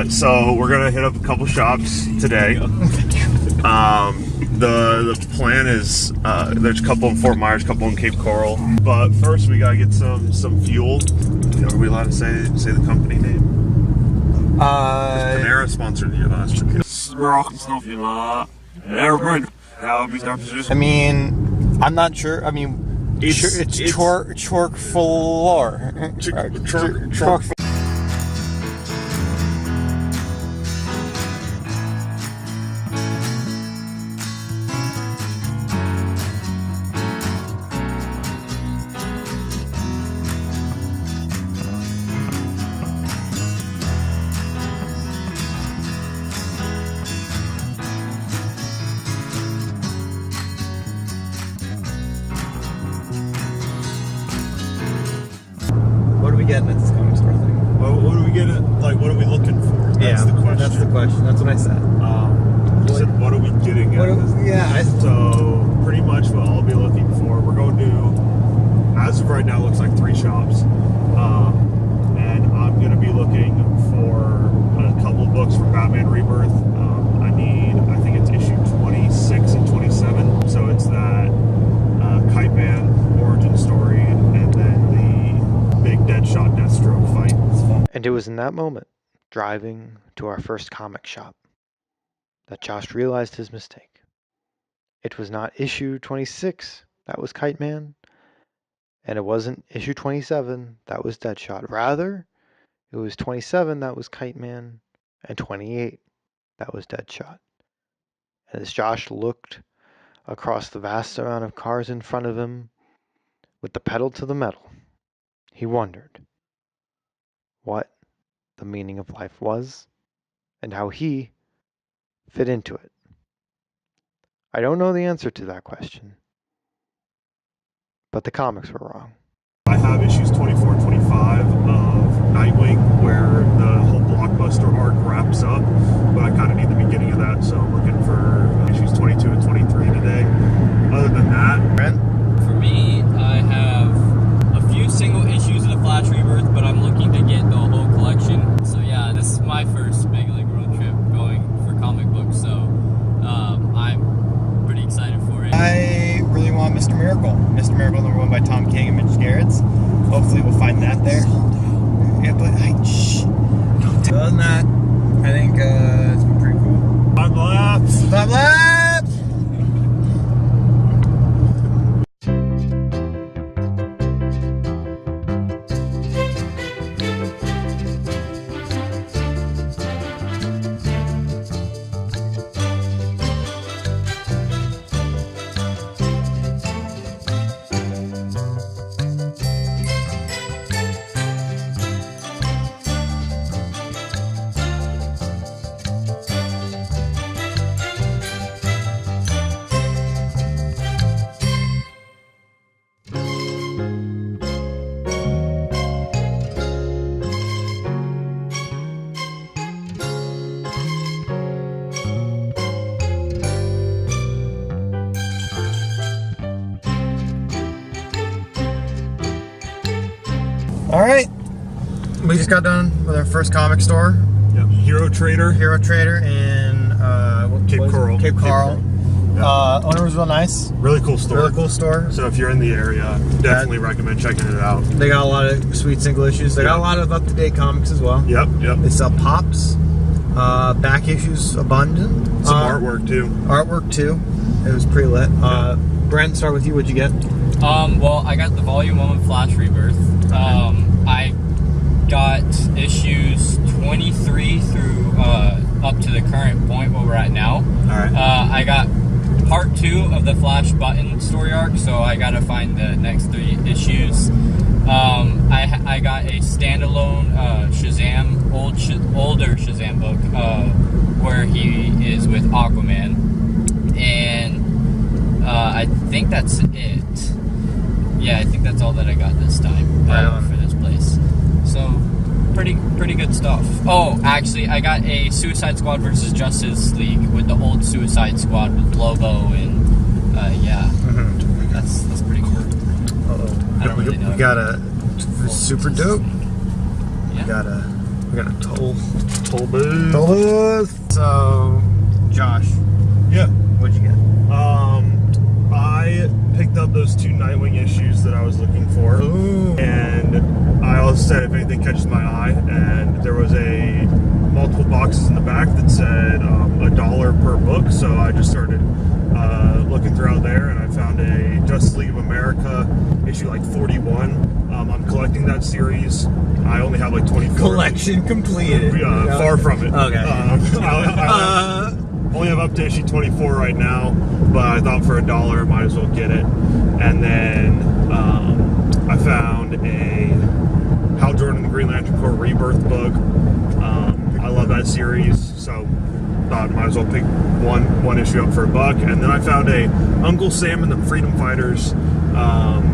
So we're gonna hit up a couple shops today. The plan is there's a couple in Fort Myers, a couple in Cape Coral. But first we gotta get some fuel. Are we allowed to say the company name? Panera sponsored you last year. I mean, I'm not sure. I mean, it's Chork Floor. Chork. What are we getting at this comic store thing? What are we getting? Like, what are we looking for? That's the question. That's the question. That's what I said. You said, what are we getting at? So, pretty much what I'll be looking for, we're going to, as of right now, it looks like 3 shops. And I'm going to be looking for a couple of books from Batman Rebirth. I think it's issue 26 and 27. So it's that Kite Man origin story, and then the big Deadshot Deathstroke fight. And it was in that moment, driving to our first comic shop, that Josh realized his mistake. It was not issue 26 that was Kite Man, and it wasn't issue 27 that was Deadshot. Rather, it was 27 that was Kite Man, and 28 that was Deadshot. And as Josh looked across the vast amount of cars in front of him, with the pedal to the metal, he wondered what the meaning of life was and how he fit into it. I don't know the answer to that question, but the comics were wrong. I have issues 24 and 25 of Nightwing, where the whole blockbuster arc wraps up, but I kind of need the beginning of that, so I'm looking for issues 22 and 23 today. Other than that, Brent? For me, I have a few single issues of the Flash Rebirth, but I'm looking to get the whole collection. So yeah, this is my first big like road trip going for comic books, so I'm pretty excited for it. I really want Mr. Miracle. Mr. Miracle #1 by Tom King and Mitch Gerrits. Hopefully we'll find that there. Yeah, but other than that, I think it's been pretty cool. Time lapse! Time lapse! Alright, we just got done with our first comic store. Yep. Hero Trader in Cape Coral. Cape Coral. Yep. Owner was real nice. Really cool store. Really cool store. So if you're in the area, definitely recommend checking it out. They got a lot of sweet single issues. They got a lot of up-to-date comics as well. Yep. They sell pops, back issues abundant. Some artwork too. Artwork too. It was pretty lit. Brent, start with you. What'd you get? Well, I got the Volume 1 of Flash Rebirth. I got issues 23 through up to the current point where we're at now. Alright. I got part 2 of the Flash Button story arc, so I gotta find the next 3 issues. I got a standalone Shazam, older Shazam book, where he is with Aquaman, and I think that's it. Yeah, I think that's all that I got this time for this place. So, pretty good stuff. Oh, actually, I got a Suicide Squad versus Justice League with the old Suicide Squad with Lobo and yeah, that's pretty cool. I don't really know. We got a super dope. Yeah. We got a toll Toll booth. So, Josh, Yeah. what'd you get? I picked up those 2 Nightwing issues that I was looking for. Ooh. And I also said if anything catches my eye, and there was multiple boxes in the back that said $1 per book, so I just started looking throughout there, and I found a Justice League of America issue like 41. I'm collecting that series. I only have like 24. Collection completed. Far from it. Okay. I only have up to issue 24 right now, but I thought for $1 I might as well get it. And then I found a Hal Jordan and the Green Lantern Corps Rebirth book. I love that series, so thought might as well pick one issue up for $1. And then I found a Uncle Sam and the Freedom Fighters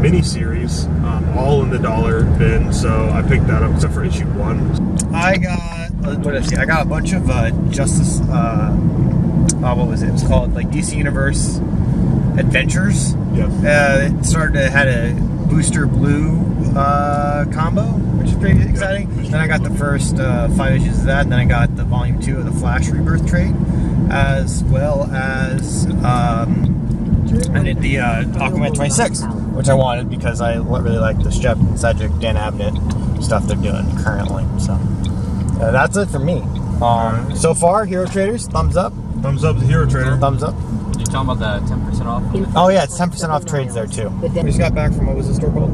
mini-series, all in the $1 bin, so I picked that up, except for issue 1. I got I got a bunch of Justice. What was it? It was called like DC Universe Adventures. Yeah. It had a Booster Blue combo, which is pretty exciting. Yeah. Then I got the first 5 issues of that, and then I got the volume 2 of the Flash Rebirth trade, as well as I did the Aquaman 26, which I wanted because I really like the Shep and Cedric, Dan Abnett stuff they're doing currently. So that's it for me. So far, Hero Traders, thumbs up. Thumbs up to Hero Trader. Thumbs up. You talking about the 10% off? Oh yeah, it's 10% off trades there too. We just got back from, what was the store called?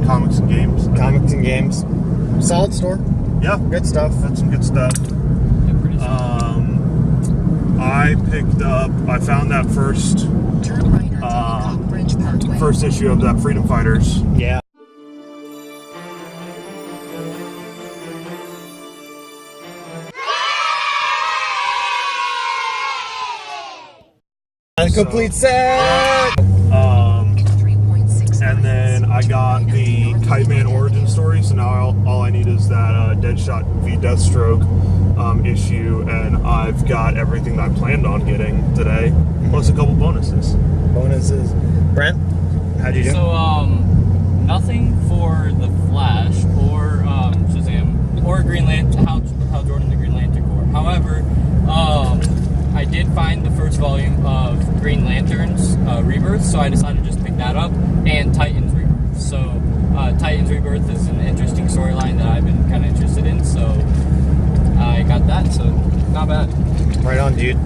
Comics and Games. Comics and Games. Solid store. Yeah. Good stuff. Had some good stuff. Yeah, pretty I found that first Turn right onto Bridge Parkway. first issue of that Freedom Fighters. Yeah. And complete set. 3.6 And then I got the Kite Man origin story. So now all I need is that Deadshot v Deathstroke issue, and I've got everything that I planned on getting today, plus a couple bonuses. Bonuses. Brent, how'd you do? So, nothing for the Flash or Shazam or Green Lantern, Hal Jordan, the Green Lantern Corps. However, I did find the first volume of Green Lantern's Rebirth, so I decided to just pick that up, and Titans Rebirth. So, Titans Rebirth is an interesting storyline that I've been kind of interested in, so I got that, so not bad. Right on, dude.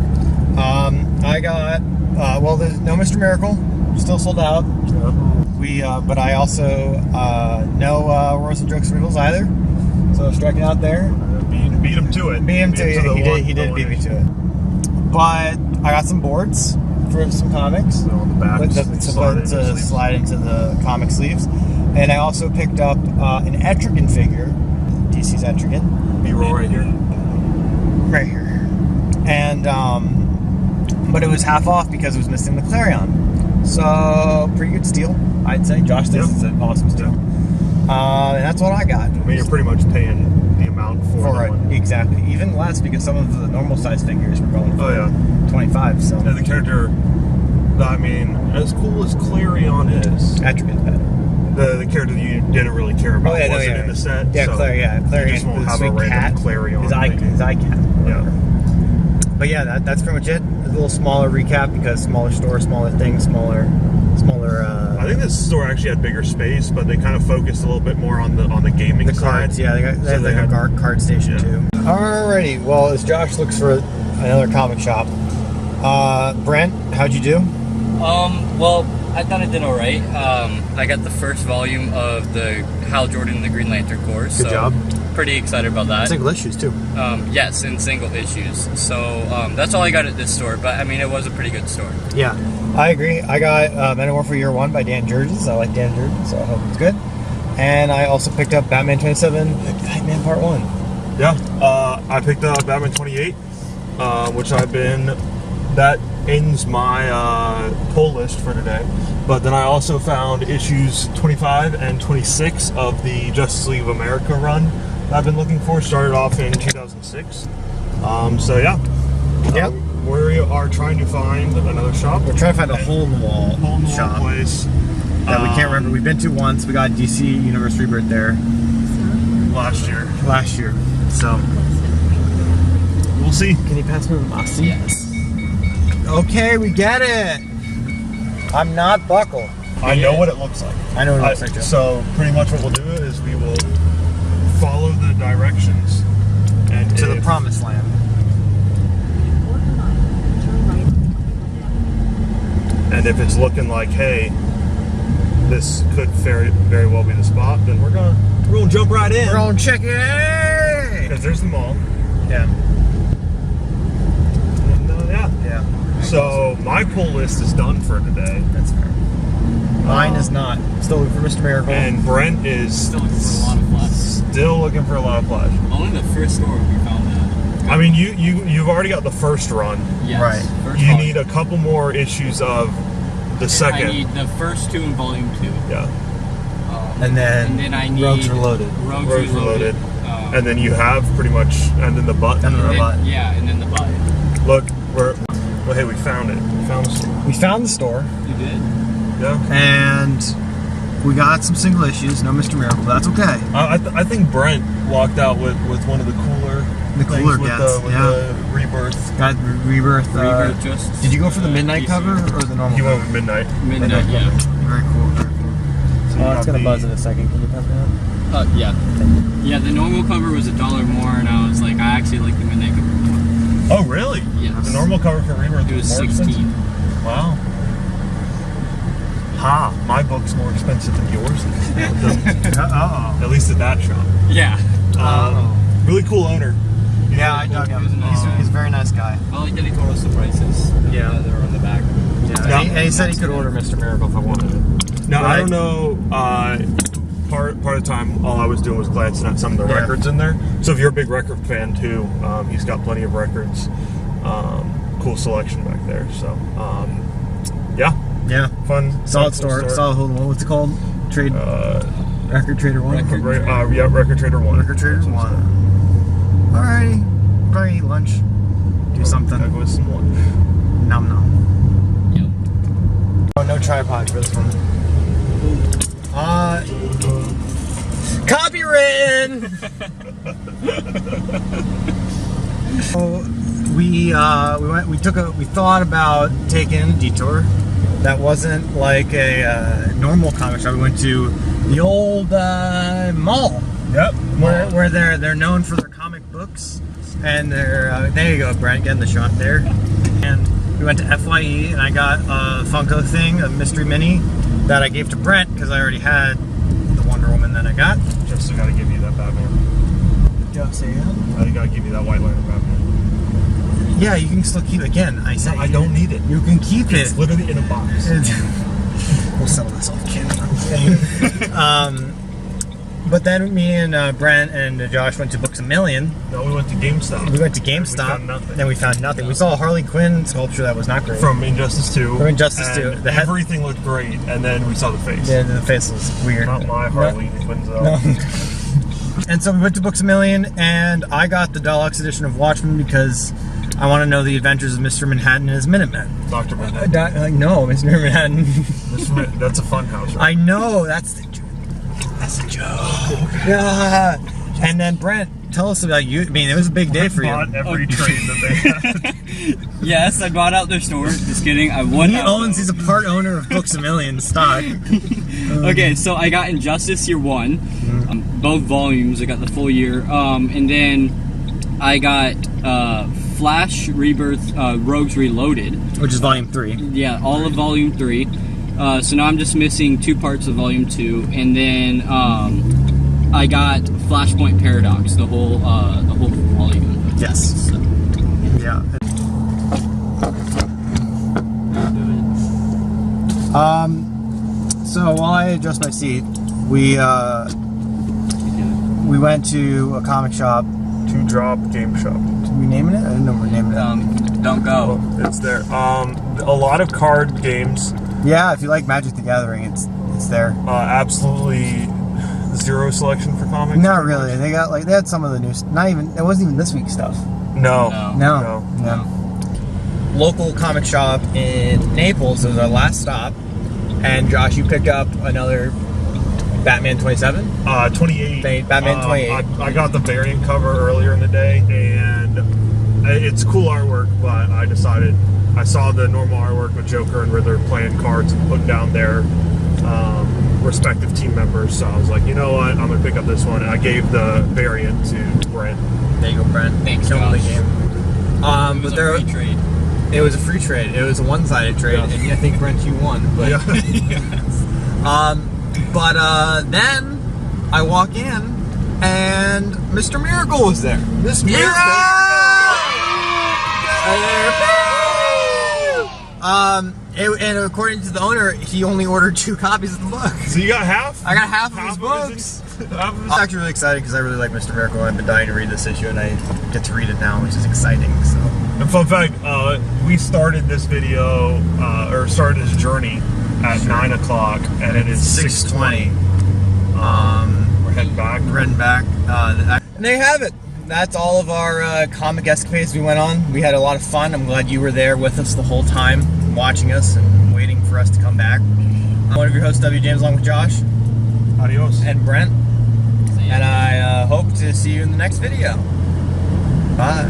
I got, there's no Mr. Miracle, still sold out. But I also, no Russell Jokes Riddles either, so striking out there. Beat him to it. Beat him to it, he did beat me to it. But I got some boards for some comics. So on the back, To slide into the comic sleeves. And I also picked up an Etrigan figure, DC's Etrigan. B-roll right here. Right here. And, but it was half off because it was missing the Clarion. So, pretty good steal, I'd say. Josh thinks it's an awesome steal. And that's what I got. I mean, you're pretty much paying the amount for it. one. Exactly. Even less because some of the normal size figures were going for 25. So, Yeah, the character, I mean, as cool as Clarion is, Etrigan's better. the character that you didn't really care about wasn't in the set. Yeah, so Clarion. You just won't have a sweet random cat. Clarion. His eye cat. Yeah. But yeah, that's pretty much it. A little smaller recap because smaller store, smaller things, smaller. I think this store actually had bigger space, but they kind of focused a little bit more on the gaming The side. cards, yeah, they have like a card station too. Alrighty, well, as Josh looks for another comic shop, Brent, how'd you do? Well, I thought I did all right. I got the first volume of the Hal Jordan and the Green Lantern Corps. Good job. Pretty excited about that. Single issues too. Yes, in single issues. So that's all I got at this store, but I mean, it was a pretty good store. Yeah, I agree. I got Metamorph for Year 1 by Dan Jurgens. I like Dan Jurgens, so I hope it's good. And I also picked up Batman 27, Batman Part 1. Yeah, I picked up Batman 28, which that ends my pull list for today. But then I also found issues 25 and 26 of the Justice League of America run that I've been looking for. Started off in 2006. So yeah. Yep. We are trying to find another shop. We're trying to find a hole-in-the-wall shop place that we can't remember. We've been to once. We got DC Universe Rebirth there last year. So We'll see. can you pass me the Mossy? Yes. Okay, we get it. I'm not Buckle. I know what it looks like. I know what it looks like. Too. So pretty much what we'll do is we will follow the directions and To the promised land. And if it's looking like, hey, this could very well be the spot, then we're gonna jump right in. We're gonna check it. Because there's the mall. Yeah. And Yeah. So my pull list is done for today. That's fair. Mine is not. Still looking for Mr. Miracle. And Brent is Still looking for a lot of flash. still looking for a lot of flash. Only the first store we found that. I mean, you've already got the first run. Yes. Right. First You volume. need a couple more issues of the second. I need the first two in volume 2. Yeah. And then I need Rogues Reloaded. Rogues Rogues Reloaded. Reloaded. And then you have pretty much, and then the button. And then the button. Yeah, and then the button. Look, well, hey, we found it. We found the store. We found the store, You did? Yeah. and we got some single issues. No Mr. Miracle, but that's okay. I think Brent walked out with one of the cooler things with gets, the Rebirth. Got Rebirth. Rebirth just. Did you go for the midnight cover or the normal? He cover? went with Midnight. Midnight, yeah. Very cool. Very cool. So you Oh, it's have gonna the- buzz in a second. Can you pass me that? Yeah. Yeah, the normal cover was $1 more, and I was like, I actually like the midnight cover more. Oh, really? Yes. The normal cover for Rebirth It was more 16. expensive? Wow. Ha! My book's more expensive than yours. Uh-oh. At least at that shop. Yeah. Really cool owner. Yeah, I dug him. He's a very nice guy. I like that he told us the prices. Yeah. That were on the back. Yeah. And he said he could order Mr. Miracle if I wanted it. Now, I Right. don't know, part of the time, all I was doing was glancing at some of the Yeah. records in there. So if you're a big record fan, too, he's got plenty of records. Cool selection back there. So, yeah, Yeah. fun. Solid cool store. Solid hold. What's it called? Trade. Record Trader 1? Yeah, Record Trader 1. Record Trader 1. Alrighty. Probably eat lunch. Do something. Gotta go with some lunch. Nom nom. Yep. Oh, no tripod for this one. Copywritten! So we thought about taking a detour that wasn't like a normal comic shop. We went to the old mall. Yep. Where they're known for their comic books, and they're there you go, Brent, getting the shot there. And we went to FYE, and I got a Funko thing, a Mystery Mini, that I gave to Brent because I already had the Wonder Woman that I got. Just so gotta give you that Batman. Just say I gotta give you that White Lantern Batman. yeah, you can still keep it. Again, I said I don't need it. You can keep It's it. literally in a box. We'll settle this off camera. But then me and Brent and Josh went to Books A Million. No, we went to GameStop. We went to We GameStop. found nothing. Then we found nothing. We saw a Harley Quinn sculpture that was not great. From Injustice 2. From Injustice and 2. The head- everything looked great, and then we saw the face. Yeah, the face was weird. Not my Harley Quinn's at all. No. And so we went to Books A Million, and I got the deluxe edition of Watchmen because I want to know the adventures of Mr. Manhattan and his Minutemen. Dr. Manhattan. Like, no, Mr. Manhattan. That's a fun house, right? I know, that's the joke. That's a joke. Yeah. And then Brent, tell us about you. I mean, it was a big day for you. Bought every trade that they had. Yes, I bought out their store. Just kidding. I won. He's a part owner of Books A Million stock. Okay, so I got Injustice Year 1, both volumes. I got the full year, and then I got Flash Rebirth, Rogues Reloaded. Which is volume 3. Yeah, all of Volume 3. So now I'm just missing 2 parts of Volume 2, and then I got Flashpoint Paradox, the whole volume. Yes. So. Yeah. So while I adjust my seat, we went to a comic shop. Two Drop Game Shop. Did we name it? I didn't know we were naming it. Don't go. It's there. A lot of card games. Yeah, if you like Magic the Gathering, it's there. Absolutely zero selection for comics. Not really. They had some of the new. It wasn't even this week's stuff. No. No. Local comic shop in Naples was our last stop, and Josh, you picked up another Batman 27? 28. Batman 28. I got the variant cover earlier in the day, and it's cool artwork, but I decided, I saw the normal artwork with Joker and Riddler playing cards and putting down their respective team members, so I was like, you know what, I'm going to pick up this one, and I gave the variant to Brent. There you go, Brent. Thanks, Killing the Josh. game. It was But there, a free trade. it was a free trade. It was a one-sided trade, Yeah. and I think, Brent, you won. But, then I walk in, and Mr. Miracle was there. Mr. And according to the owner, he only ordered 2 copies of the book. So you got half? I got half of his Half of books. his- I'm actually really excited because I really like Mr. Miracle. I've been dying to read this issue, and I get to read it now, which is exciting. So, And fun fact, we started this video, or started this journey at 9 o'clock, and it is 6:20. We're heading back. Heading back. And there you have it. That's all of our comic escapades we went on. We had a lot of fun. I'm glad you were there with us the whole time, watching us and waiting for us to come back. I'm one of your hosts, W. James, along with Josh Adios. and Brent. See ya. And I hope to see you in the next video. Bye.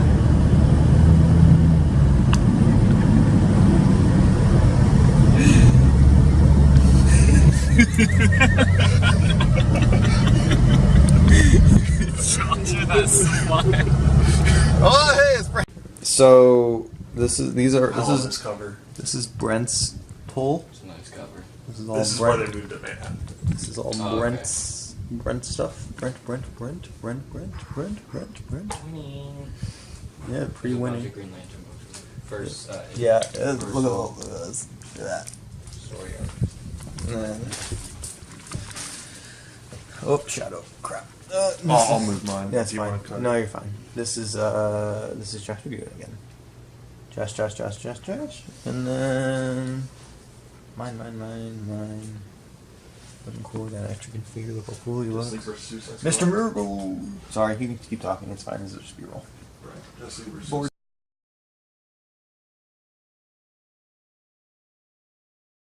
Oh, hey, it's Brent. So this is cover. this is Brent's pull. It's a nice cover. This is all This is where Brent. they moved it, man. This is all Oh, Brent's stuff. Brent. Yeah, pretty winning. Green Lantern books. First, Yeah, first look at this. Look at that. story arc. Oh, shadow. Crap. I'll move mine. That's Do you fine. wanna cut? No, you're fine. This is Josh Lagoon again. Josh. And then mine. Looking cool, that extra configure, look how cool you look. Mr. Miracle! Sorry, you can keep talking, it's fine, it's just B-roll. Right. Board